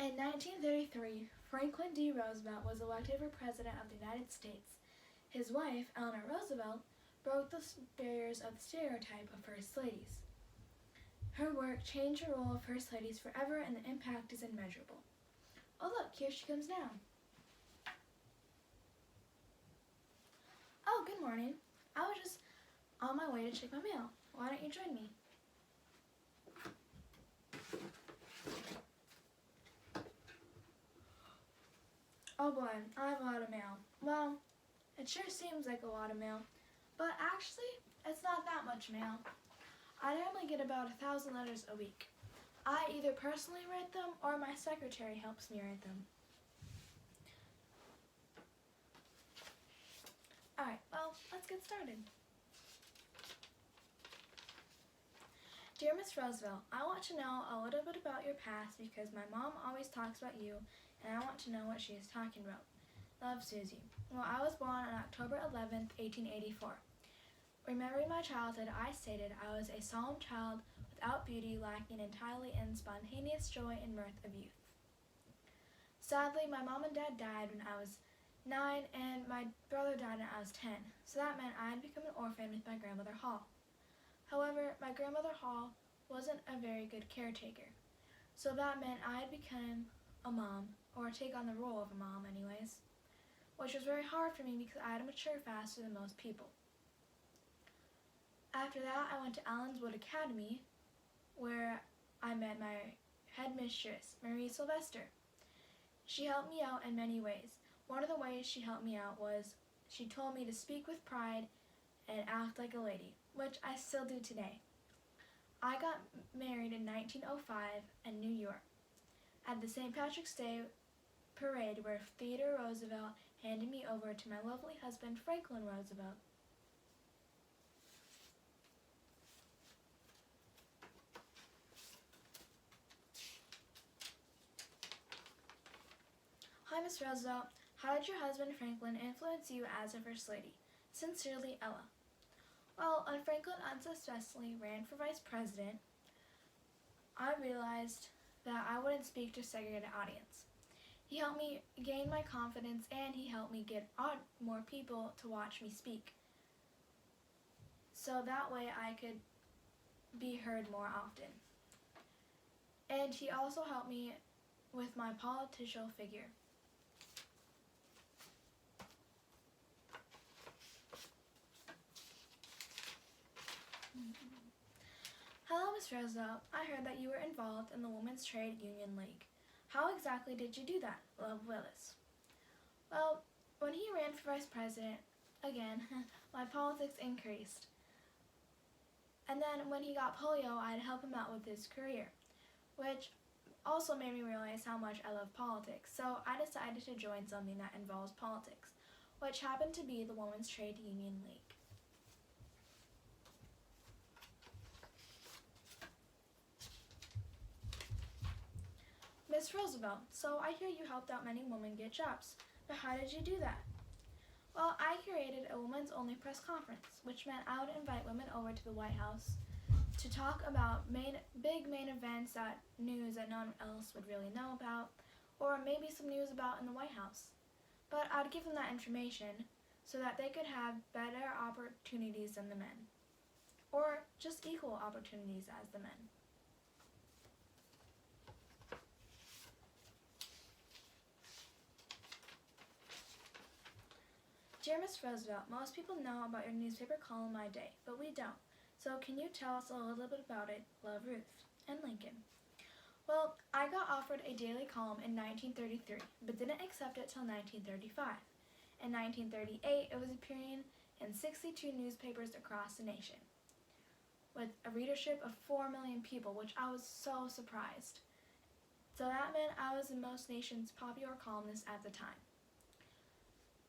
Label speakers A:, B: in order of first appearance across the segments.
A: In 1933, Franklin D. Roosevelt was elected for President of the United States. His wife, Eleanor Roosevelt, broke the barriers of the stereotype of First Ladies. Her work changed the role of First Ladies forever, and the impact is immeasurable. Oh look, here she comes now. Oh, good morning. I was just on my way to check my mail. Why don't you join me? Oh boy, I have a lot of mail. Well, it sure seems like a lot of mail, but actually, it's not that much mail. I normally get about 1,000 letters a week. I either personally write them or my secretary helps me write them. Alright, well, let's get started. Dear Miss Roosevelt, I want to know a little bit about your past because my mom always talks about you and I want to know what she is talking about. Love, Susie. Well, I was born on October 11th, 1884. Remembering my childhood, I stated I was a solemn child without beauty, lacking entirely in spontaneous joy and mirth of youth. Sadly, my mom and dad died when I was 9 and my brother died when I was 10, so that meant I had become an orphan with my grandmother Hall. However, my grandmother Hall wasn't a very good caretaker, so that meant I had become a mom, or take on the role of a mom anyways, which was very hard for me because I had to mature faster than most people. After that, I went to Allenswood Academy, where I met my headmistress, Marie Sylvester. She helped me out in many ways. One of the ways she helped me out was she told me to speak with pride and act like a lady, which I still do today. I got married in 1905 in New York at the St. Patrick's Day parade where Theodore Roosevelt handed me over to my lovely husband, Franklin Roosevelt. Hi, Miss Roosevelt. How did your husband, Franklin, influence you as a First Lady? Sincerely, Ella. Well, when Franklin unsuccessfully ran for Vice President, I realized that I wouldn't speak to a segregated audience. He helped me gain my confidence and he helped me get more people to watch me speak. So that way I could be heard more often. And he also helped me with my political figure. Hello, Miss Roosevelt. I heard that you were involved in the Women's Trade Union League. How exactly did you do that? Love, Willis. Well, when he ran for Vice President, again, my politics increased. And then when he got polio, I had to help him out with his career, which also made me realize how much I love politics. So I decided to join something that involves politics, which happened to be the Women's Trade Union League. Miss Roosevelt, so I hear you helped out many women get jobs, but how did you do that? Well, I curated a women's only press conference, which meant I would invite women over to the White House to talk about big main events, news that no one else would really know about, or maybe some news about in the White House. But I'd give them that information so that they could have better opportunities than the men, or just equal opportunities as the men. Dear Miss Roosevelt, most people know about your newspaper column My Day, but we don't. So can you tell us a little bit about it? Love, Ruth. And Lincoln. Well, I got offered a daily column in 1933, but didn't accept it till 1935. In 1938, it was appearing in 62 newspapers across the nation, with a readership of 4 million people, which I was so surprised. So that meant I was the most nation's popular columnist at the time.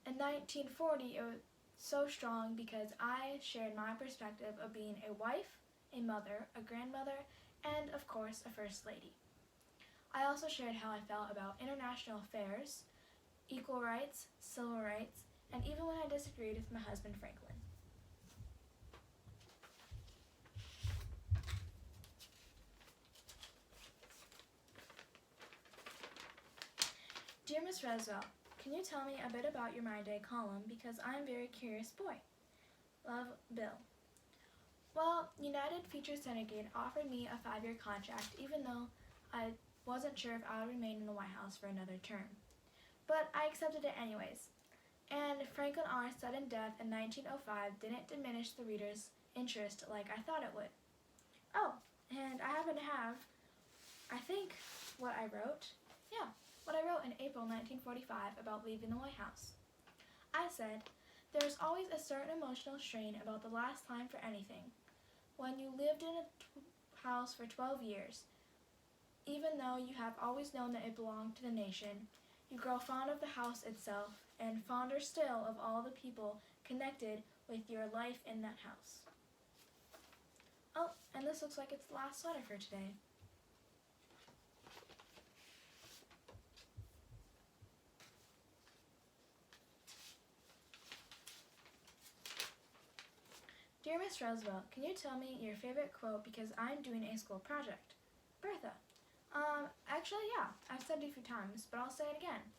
A: In 1940, it was so strong because I shared my perspective of being a wife, a mother, a grandmother, and of course, a First Lady. I also shared how I felt about international affairs, equal rights, civil rights, and even when I disagreed with my husband, Franklin. Dear Miss Roosevelt, can you tell me a bit about your My Day column because I'm a very curious boy? Love, Bill. Well, United Features Syndicate offered me a 5-year contract even though I wasn't sure if I would remain in the White House for another term. But I accepted it anyways. And Franklin R.'s sudden death in 1905 didn't diminish the reader's interest like I thought it would. Oh, and I happen to have, I think, what I wrote in April 1945 about leaving the White House. I said, "There's always a certain emotional strain about the last time for anything. When you lived in a house for 12 years, even though you have always known that it belonged to the nation, you grow fond of the house itself and fonder still of all the people connected with your life in that house." Oh, and this looks like it's the last sweater for today. Dear Miss Roosevelt, can you tell me your favorite quote because I'm doing a school project? Bertha. Actually, yeah, I've said it a few times, but I'll say it again.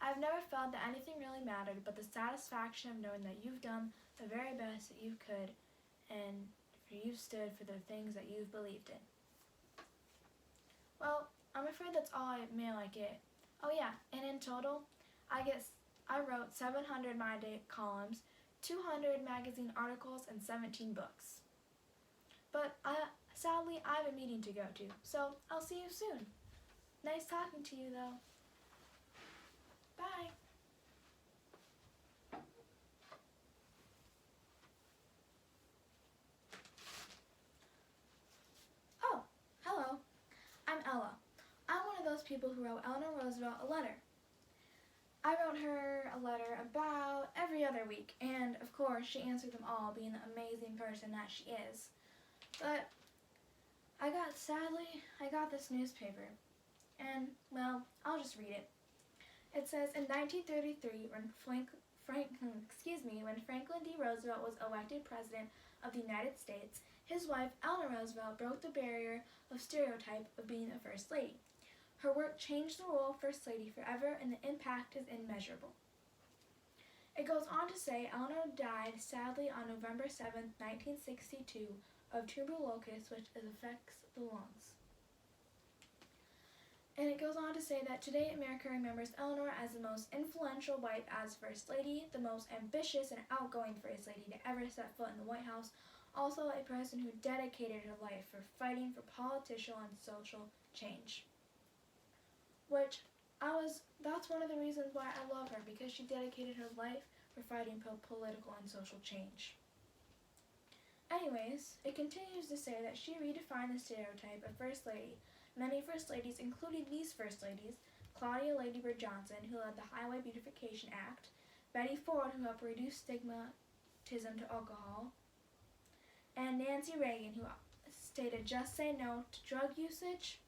A: I've never felt that anything really mattered but the satisfaction of knowing that you've done the very best that you could and you've stood for the things that you've believed in. Well, I'm afraid that's all mail I get. Oh yeah, and in total, I wrote 700 My Day columns, 200 magazine articles, and 17 books. But sadly, I have a meeting to go to, so I'll see you soon. Nice talking to you, though. Bye. Oh, hello. I'm Ella. I'm one of those people who wrote Eleanore Roosevelt a letter. I wrote her a letter about every other week, and of course she answered them all, being the amazing person that she is. But sadly, I got this newspaper, and, well, I'll just read it. It says, in 1933, when Franklin D. Roosevelt was elected President of the United States, his wife, Eleanor Roosevelt, broke the barrier of stereotype of being a First Lady. Her work changed the role of First Lady forever, and the impact is immeasurable. It goes on to say Eleanor died sadly on November 7, 1962, of tuberculosis, which affects the lungs. And it goes on to say that today America remembers Eleanor as the most influential wife as First Lady, the most ambitious and outgoing First Lady to ever set foot in the White House, also a person who dedicated her life for fighting for political and social change. That's one of the reasons why I love her, because she dedicated her life for fighting for political and social change. Anyways, it continues to say that she redefined the stereotype of First Lady. Many First Ladies, including these First Ladies, Claudia Lady Bird Johnson, who led the Highway Beautification Act, Betty Ford, who helped reduce stigmatism to alcohol, and Nancy Reagan, who stated just say no to drug usage,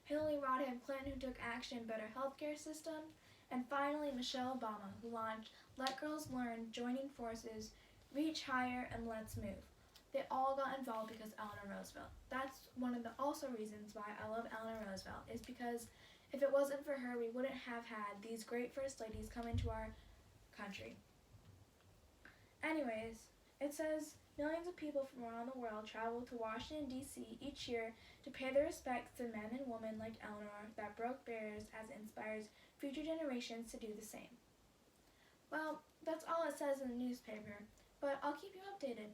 A: Hillary Rodham Clinton, who took action in better healthcare system, and finally Michelle Obama, who launched Let Girls Learn, Joining Forces, Reach Higher, and Let's Move. They all got involved because Eleanor Roosevelt. That's one of the also reasons why I love Eleanor Roosevelt, is because if it wasn't for her, we wouldn't have had these great First Ladies come into our country. Anyways, it says, millions of people from around the world travel to Washington, D.C. each year to pay their respects to men and women like Eleanor that broke barriers as it inspires future generations to do the same. Well, that's all it says in the newspaper, but I'll keep you updated.